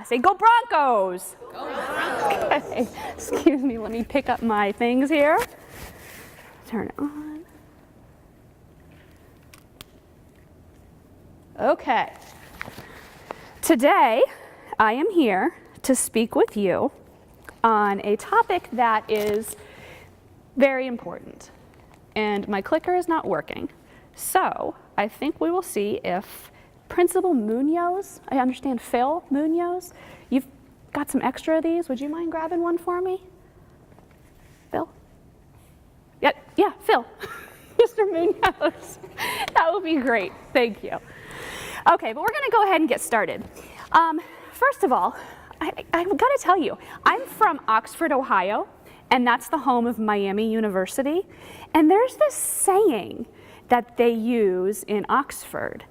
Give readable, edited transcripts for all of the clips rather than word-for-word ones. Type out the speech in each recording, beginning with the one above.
Say, go Broncos! Go Broncos! Okay. Excuse me, let me pick up my things here. Turn it on. Okay. Today, I am here to speak with you on a topic that is very important. And my clicker is not working. So I think we will see if Principal Munoz, I understand Phil Munoz, you've got some extra of these. Would you mind grabbing one for me? Phil? Yeah, Phil. Mr. Munoz. That would be great. Thank you. Okay, but we're going to go ahead and get started. First of all, I've got to tell you, I'm from Oxford, Ohio, and that's the home of Miami University. And there's this saying that they use in Oxford.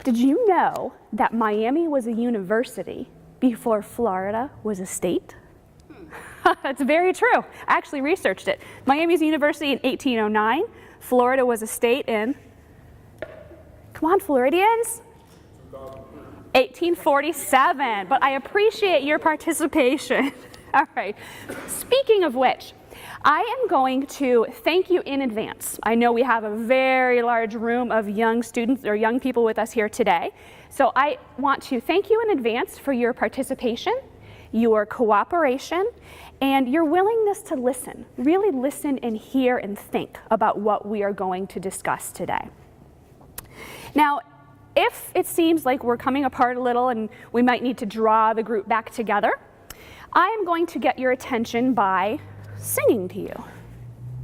Did you know that Miami was a university before Florida was a state? That's very true. I actually researched it. Miami's a university in 1809. Florida was a state in, come on, Floridians? 1847, but I appreciate your participation. All right, speaking of which, I am going to thank you in advance. I know we have a very large room of young students or young people with us here today. So I want to thank you in advance for your participation, your cooperation, and your willingness to listen. Really listen and hear and think about what we are going to discuss today. Now, if it seems like we're coming apart a little and we might need to draw the group back together, I am going to get your attention by singing to you.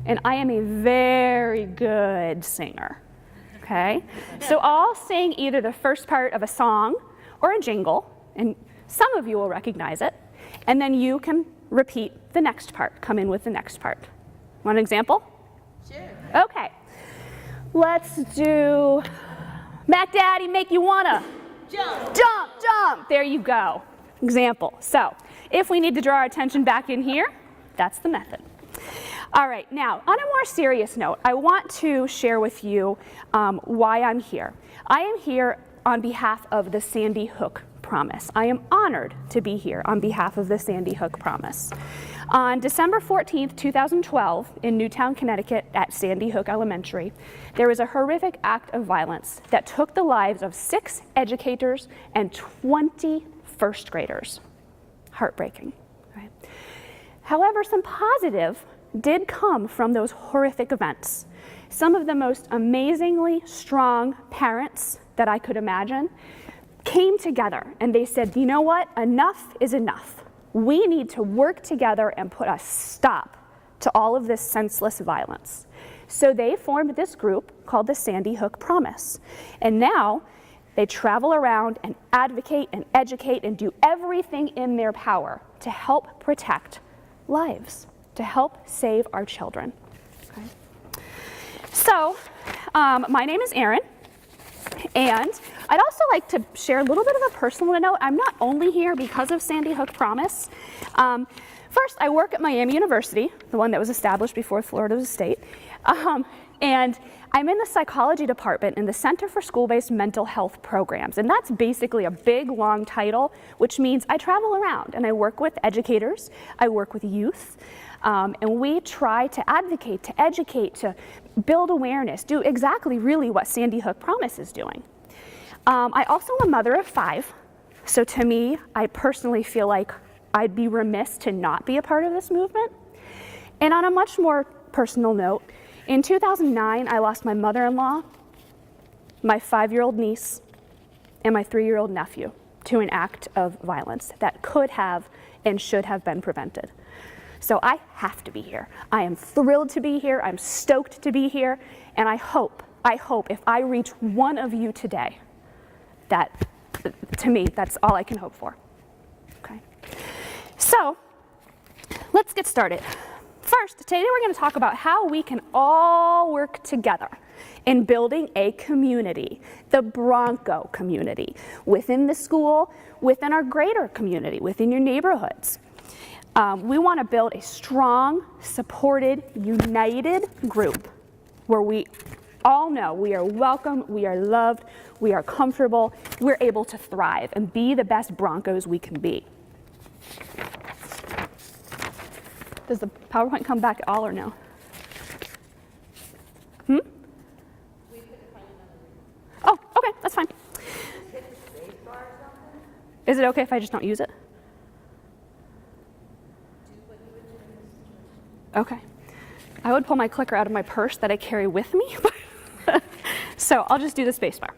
And I am a very good singer, okay? So I'll sing either the first part of a song or a jingle, and some of you will recognize it, and then you can repeat the next part, come in with the next part. Want an example? Sure. Okay. Let's do Mac Daddy Make You Wanna Jump. Jump, jump. There you go. Example. So if we need to draw our attention back in here, that's the method. All right, now on a more serious note, I want to share with you why I'm here. I am here on behalf of the Sandy Hook Promise. I am honored to be here on behalf of the Sandy Hook Promise. On December 14th, 2012, in Newtown, Connecticut, at Sandy Hook Elementary, there was a horrific act of violence that took the lives of 6 educators and 20 first graders. Heartbreaking, right? However, some positive did come from those horrific events. Some of the most amazingly strong parents that I could imagine came together and they said, you know what, enough is enough. We need to work together and put a stop to all of this senseless violence. So they formed this group called the Sandy Hook Promise. And now they travel around and advocate and educate and do everything in their power to help protect lives, to help save our children. Okay. So my name is Erin, and I'd also like to share a little bit of a personal note. I'm not only here because of Sandy Hook Promise. First, I work at Miami University, the one that was established before Florida was a state, and I'm in the psychology department in the Center for School-Based Mental Health Programs, and that's basically a big, long title, which means I travel around and I work with educators, I work with youth, and we try to advocate, to educate, to build awareness, do exactly really what Sandy Hook Promise is doing. I also am a mother of 5, so to me, I personally feel like I'd be remiss to not be a part of this movement. And on a much more personal note, in 2009, I lost my mother-in-law, my 5-year-old niece, and my 3-year-old nephew to an act of violence that could have and should have been prevented. So I have to be here. I am thrilled to be here. I'm stoked to be here. And I hope if I reach one of you today, that, to me, that's all I can hope for. Okay. So let's get started. First, today we're going to talk about how we can all work together in building a community, the Bronco community, within the school, within our greater community, within your neighborhoods. We want to build a strong, supported, united group where we all know we are welcome, we are loved, we are comfortable, we're able to thrive and be the best Broncos we can be. Does the PowerPoint come back at all or no? Oh, okay, that's fine. Is it okay if I just don't use it? Okay. I would pull my clicker out of my purse that I carry with me. So I'll just do the space bar.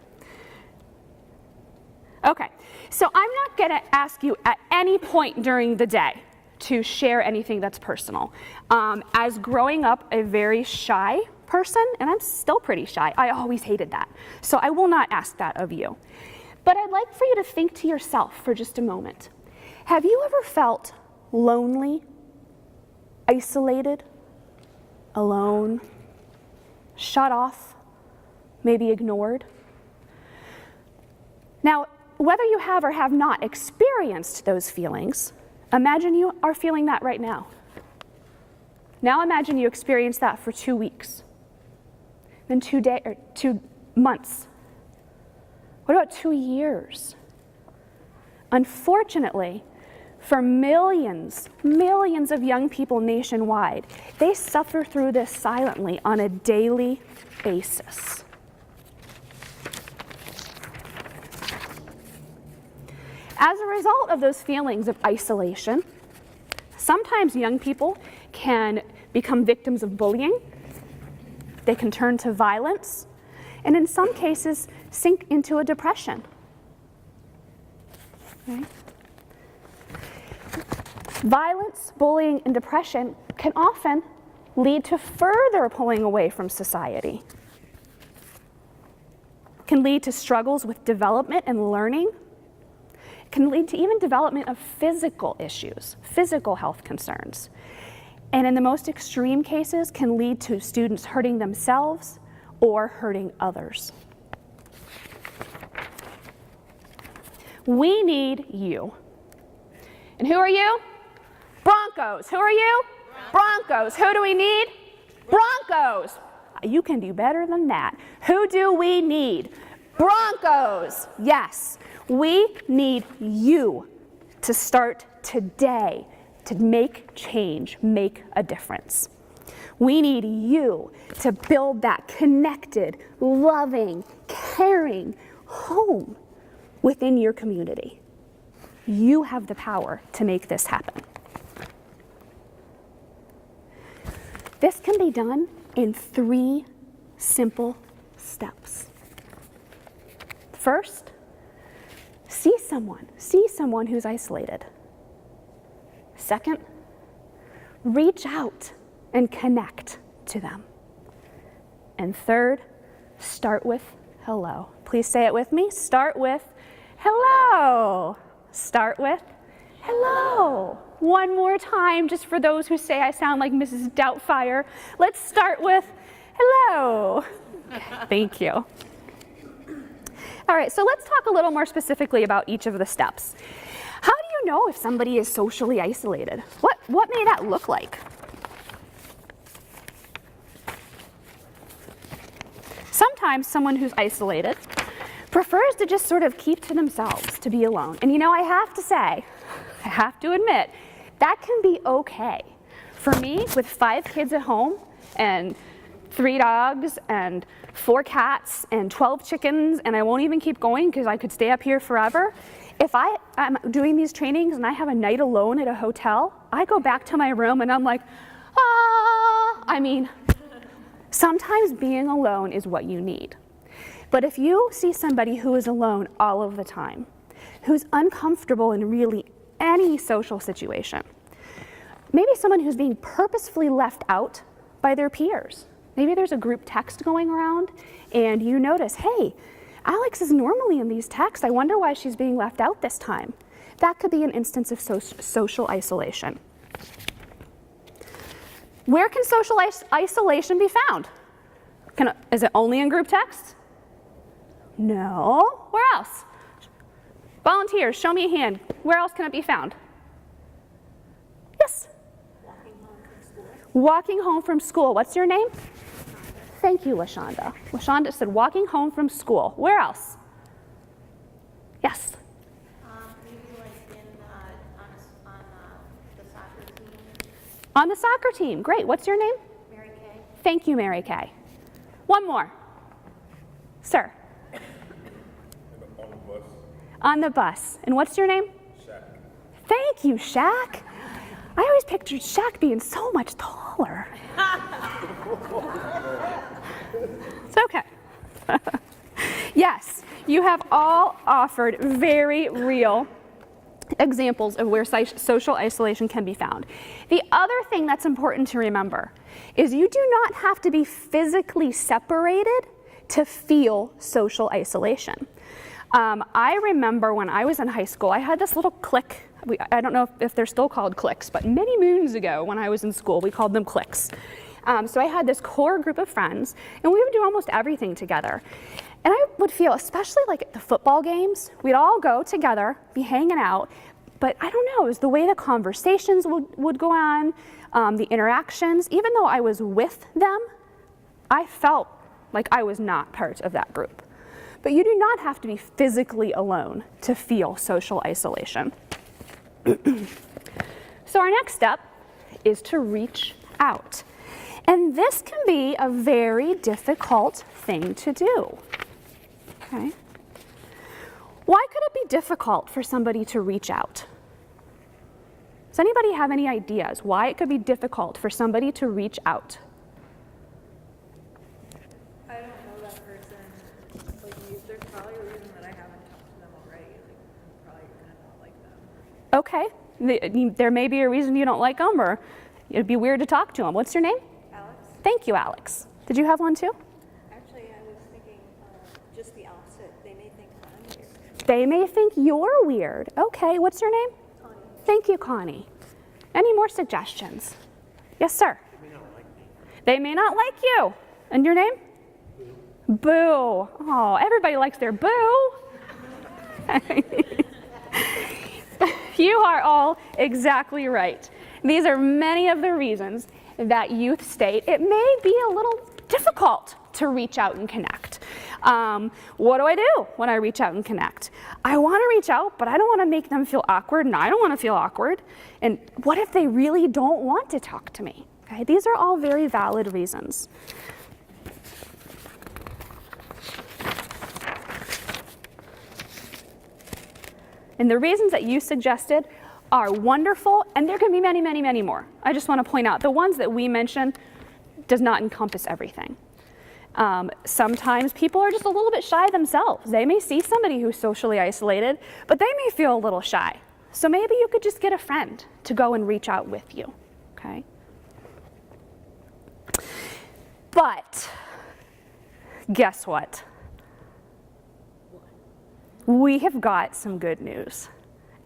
Okay, so I'm not going to ask you at any point during the day to share anything that's personal. As growing up a very shy person, and I'm still pretty shy, I always hated that. So I will not ask that of you. But I'd like for you to think to yourself for just a moment. Have you ever felt lonely, isolated, alone, shut off, maybe ignored? Now, whether you have or have not experienced those feelings, imagine you are feeling that right now. Now imagine you experienced that for 2 weeks, then 2 months. What about 2 years? Unfortunately, for millions of young people nationwide, they suffer through this silently on a daily basis. As a result of those feelings of isolation, sometimes young people can become victims of bullying, they can turn to violence, and in some cases, sink into a depression. Okay? Violence, bullying, and depression can often lead to further pulling away from society. Can lead to struggles with development and learning. Can lead to even development of physical issues, physical health concerns. And in the most extreme cases, can lead to students hurting themselves or hurting others. We need you. And who are you? Broncos. Who are you? Broncos. Who do we need? Broncos. You can do better than that. Who do we need? Broncos. Yes. We need you to start today to make change, make a difference. We need you to build that connected, loving, caring home within your community. You have the power to make this happen. This can be done in 3 simple steps. First, see someone who's isolated. Second, reach out and connect to them. And third, start with hello. Please say it with me. Start with hello. Start with hello. One more time, just for those who say I sound like Mrs. Doubtfire. Let's start with hello. Thank you. All right, so let's talk a little more specifically about each of the steps. How do you know if somebody is socially isolated? What may that look like? Sometimes someone who's isolated prefers to just sort of keep to themselves, to be alone. And you know, I have to admit, that can be okay. For me, with 5 kids at home and 3 dogs and 4 cats and 12 chickens, and I won't even keep going because I could stay up here forever. If I'm doing these trainings and I have a night alone at a hotel, I go back to my room and I'm like, I mean, sometimes being alone is what you need. But if you see somebody who is alone all of the time, who's uncomfortable in really any social situation, maybe someone who's being purposefully left out by their peers. Maybe there's a group text going around and you notice, hey, Alex is normally in these texts. I wonder why she's being left out this time. That could be an instance of social isolation. Where can social isolation be found? Is it only in group texts? No. Where else? Volunteers, show me a hand. Where else can it be found? Yes? Walking home from school. Walking home from school. What's your name? Thank you, LaShonda. LaShonda said walking home from school. Where else? Yes? Maybe like on the soccer team. On the soccer team. Great. What's your name? Mary Kay. Thank you, Mary Kay. One more. Sir. On the bus. On the bus. And what's your name? Shaq. Thank you, Shaq. I always pictured Shaq being so much taller. It's okay. Yes, you have all offered very real examples of where social isolation can be found. The other thing that's important to remember is you do not have to be physically separated to feel social isolation. I remember when I was in high school, I had this little clique. I don't know if they're still called cliques, but many moons ago when I was in school, we called them cliques. So I had this core group of friends, and we would do almost everything together. And I would feel, especially like at the football games, we'd all go together, be hanging out, but I don't know, it was the way the conversations would go on, the interactions. Even though I was with them, I felt like I was not part of that group. But you do not have to be physically alone to feel social isolation. So our next step is to reach out. And this can be a very difficult thing to do. Okay? Why could it be difficult for somebody to reach out? Does anybody have any ideas why it could be difficult for somebody to reach out? I don't know that person. Like, there's probably a reason that I haven't talked to them already. Like, I'm probably gonna not like them. Okay, there may be a reason you don't like them, or it'd be weird to talk to them. What's your name? Alex? Thank you, Alex. Did you have one too? Actually, I was thinking just the opposite. They may think I'm weird. They may think you're weird. Okay, what's your name? Connie. Thank you, Connie. Any more suggestions? Yes, sir. They may not like me. They may not like you. And your name? Boo. Boo. Oh, everybody likes their boo. You are all exactly right. These are many of the reasons that youth state it may be a little difficult to reach out and connect. What do I do when I reach out and connect? I want to reach out, but I don't want to make them feel awkward, and I don't want to feel awkward. And what if they really don't want to talk to me? Okay, these are all very valid reasons. And the reasons that you suggested are wonderful, and there can be many, many, many more. I just want to point out the ones that we mentioned does not encompass everything. Sometimes people are just a little bit shy themselves. They may see somebody who's socially isolated, but they may feel a little shy. So maybe you could just get a friend to go and reach out with you, okay? But guess what? We have got some good news.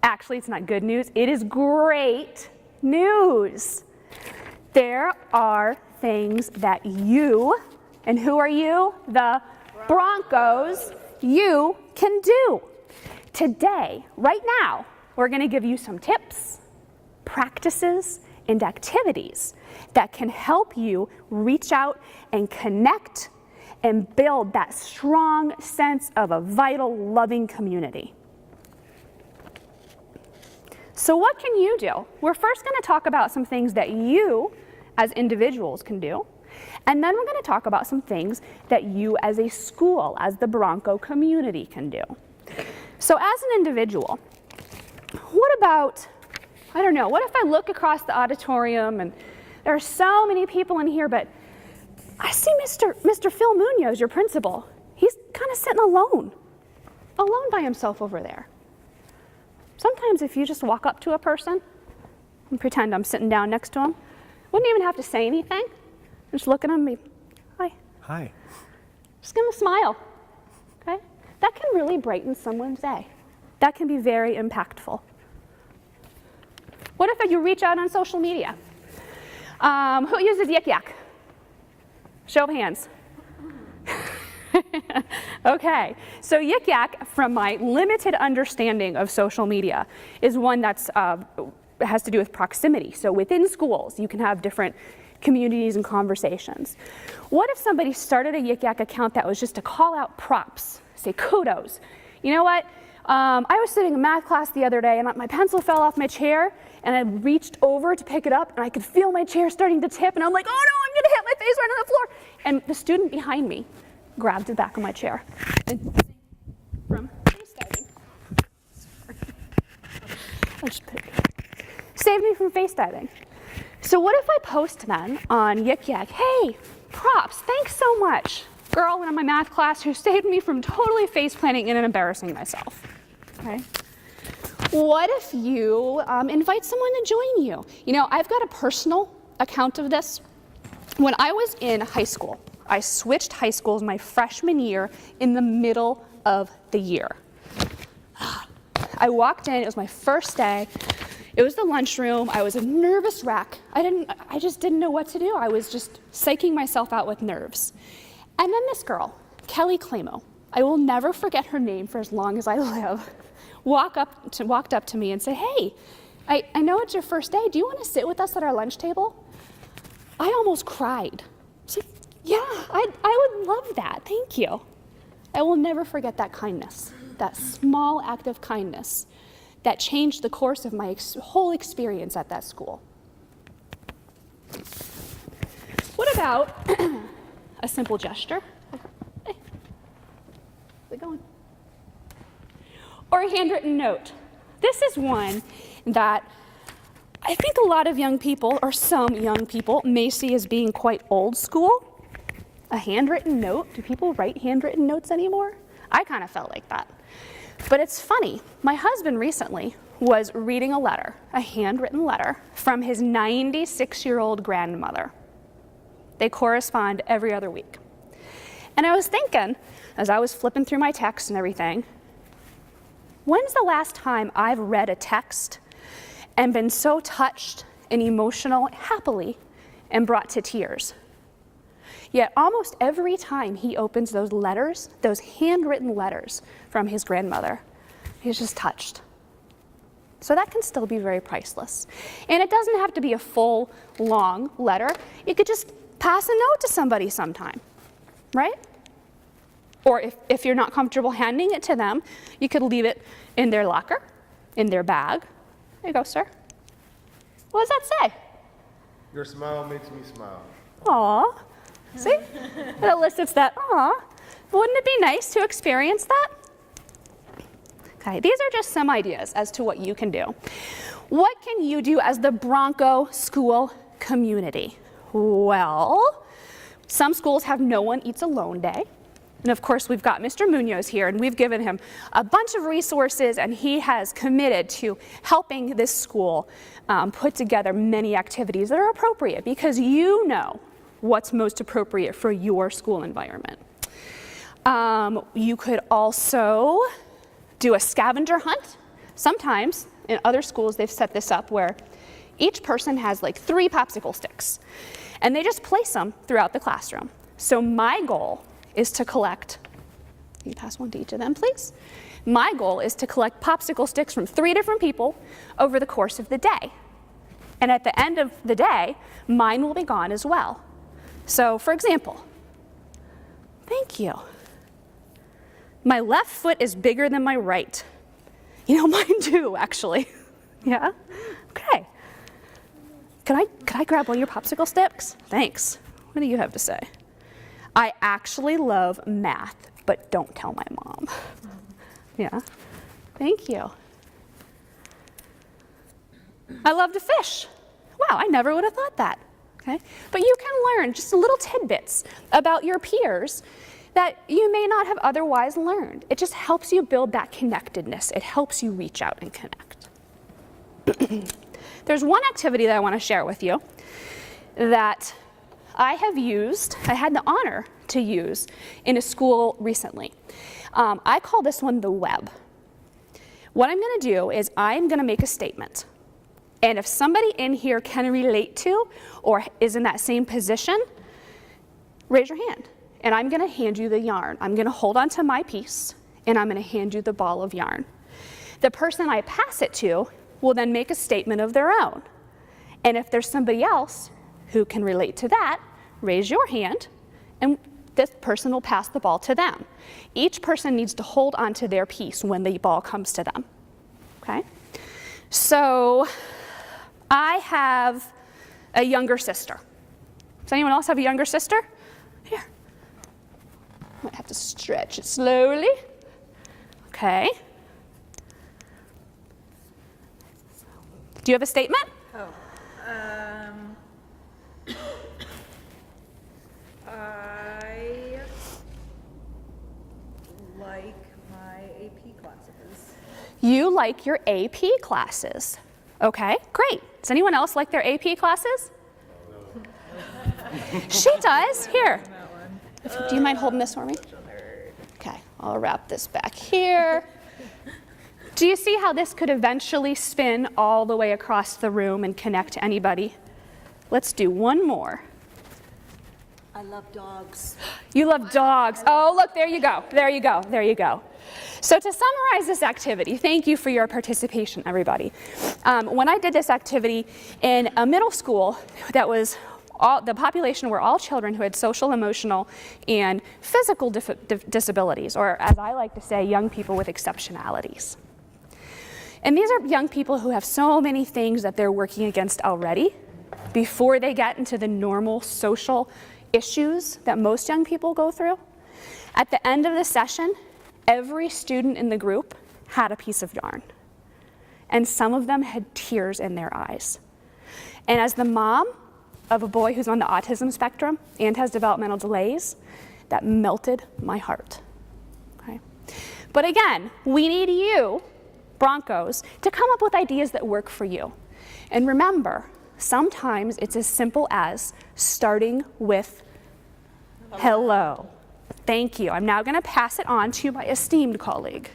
Actually, it's not good news, it is great news. There are things that you, and who are you? The Broncos, you can do. Today, right now, we're going to give you some tips, practices, and activities that can help you reach out and connect and build that strong sense of a vital, loving community. So what can you do? We're first going to talk about some things that you as individuals can do, and then we're going to talk about some things that you as a school, as the Bronco community can do. So as an individual, what about, I don't know, what if I look across the auditorium and there are so many people in here, but I see Mr. Phil Munoz, your principal. He's kind of sitting alone by himself over there. Sometimes if you just walk up to a person and pretend I'm sitting down next to him, wouldn't even have to say anything. Just look at him and be, hi. Hi. Just give him a smile, okay? That can really brighten someone's day. That can be very impactful. What if you reach out on social media? Who uses Yik Yak? Show of hands. Okay, so Yik Yak, from my limited understanding of social media, is one that's has to do with proximity. So within schools, you can have different communities and conversations. What if somebody started a Yik Yak account that was just to call out props, say kudos? You know what? I was sitting in math class the other day and my pencil fell off my chair and I reached over to pick it up and I could feel my chair starting to tip and I'm like, oh no, I'm gonna hit my face right on the floor. And the student behind me grabbed the back of my chair and from face diving. I'll just put it here. Saved me from face diving. So what if I post then on Yik Yak, hey, props, thanks so much. Girl in my math class who saved me from totally face planting and embarrassing myself. Okay. What if you invite someone to join you? You know, I've got a personal account of this. When I was in high school, I switched high schools my freshman year in the middle of the year. I walked in, it was my first day. It was the lunchroom. I was a nervous wreck. I just didn't know what to do. I was just psyching myself out with nerves. And then this girl, Kelly Clamo, I will never forget her name for as long as I live, walked up to me and said, hey, I know it's your first day. Do you want to sit with us at our lunch table? I almost cried. I said, yeah, I would love that. Thank you. I will never forget that kindness, that small act of kindness that changed the course of my whole experience at that school. What about a simple gesture? Hey, how's it going? Or a handwritten note. This is one that I think a lot of young people, or some young people, may see as being quite old school. A handwritten note. Do people write handwritten notes anymore? I kind of felt like that. But it's funny, my husband recently was reading a letter, a handwritten letter, from his 96-year-old grandmother. They correspond every other week. And I was thinking, as I was flipping through my texts and everything, when's the last time I've read a text and been so touched and emotional happily and brought to tears? Yet almost every time he opens those letters, those handwritten letters from his grandmother, he's just touched. So that can still be very priceless. And it doesn't have to be a full, long letter. You could just pass a note to somebody sometime, right? Or if you're not comfortable handing it to them, you could leave it in their locker, in their bag. There you go, sir. What does that say? Your smile makes me smile. Aw. See? It elicits that, aw. Wouldn't it be nice to experience that? Okay, these are just some ideas as to what you can do. What can you do as the Bronco school community? Well, some schools have No One Eats Alone Day. And of course, we've got Mr. Munoz here, and we've given him a bunch of resources, and he has committed to helping this school put together many activities that are appropriate, because you know what's most appropriate for your school environment. You could also do a scavenger hunt. Sometimes in other schools they've set this up where each person has like 3 popsicle sticks and they just place them throughout the classroom. So my goal is to collect, can you pass one to each of them please? My goal is to collect popsicle sticks from 3 different people over the course of the day. And at the end of the day, mine will be gone as well. So for example, thank you. My left foot is bigger than my right. You know, mine too, actually. Yeah? Okay. Could I grab one of your popsicle sticks? Thanks. What do you have to say? I actually love math, but don't tell my mom. Yeah? Thank you. I love to fish. Wow, I never would have thought that. Okay? But you can learn just little tidbits about your peers that you may not have otherwise learned. It just helps you build that connectedness. It helps you reach out and connect. There's one activity that I want to share with you that I have used, I had the honor to use in a school recently. I call this one the web. What I'm going to do is I'm going to make a statement. And if somebody in here can relate to or is in that same position, raise your hand. And I'm going to hand you the yarn. I'm going to hold on to my piece, and I'm going to hand you the ball of yarn. The person I pass it to will then make a statement of their own. And if there's somebody else who can relate to that, raise your hand, and this person will pass the ball to them. Each person needs to hold onto their piece when the ball comes to them, okay? So I have a younger sister. Does anyone else have a younger sister? Here. Might have to stretch it slowly. Okay. Do you have a statement? Oh, I like my AP classes. You like your AP classes. Okay, great. Does anyone else like their AP classes? She does. Here. Do you mind holding this for me? Okay, I'll wrap this back here. Do you see how this could eventually spin all the way across the room and connect to anybody? Let's do one more. I love dogs. You love dogs. Oh, look, there you go. There you go. There you go. So to summarize this activity, thank you for your participation, everybody. When I did this activity in a middle school that was the population were all children who had social, emotional, and physical disabilities, or as I like to say, young people with exceptionalities. And these are young people who have so many things that they're working against already before they get into the normal social issues that most young people go through. At the end of the session, every student in the group had a piece of yarn. And some of them had tears in their eyes. And as the mom of a boy who's on the autism spectrum and has developmental delays, that melted my heart. Okay? But again, we need you, Broncos, to come up with ideas that work for you. And remember, sometimes it's as simple as starting with hello. Thank you. I'm now going to pass it on to my esteemed colleague.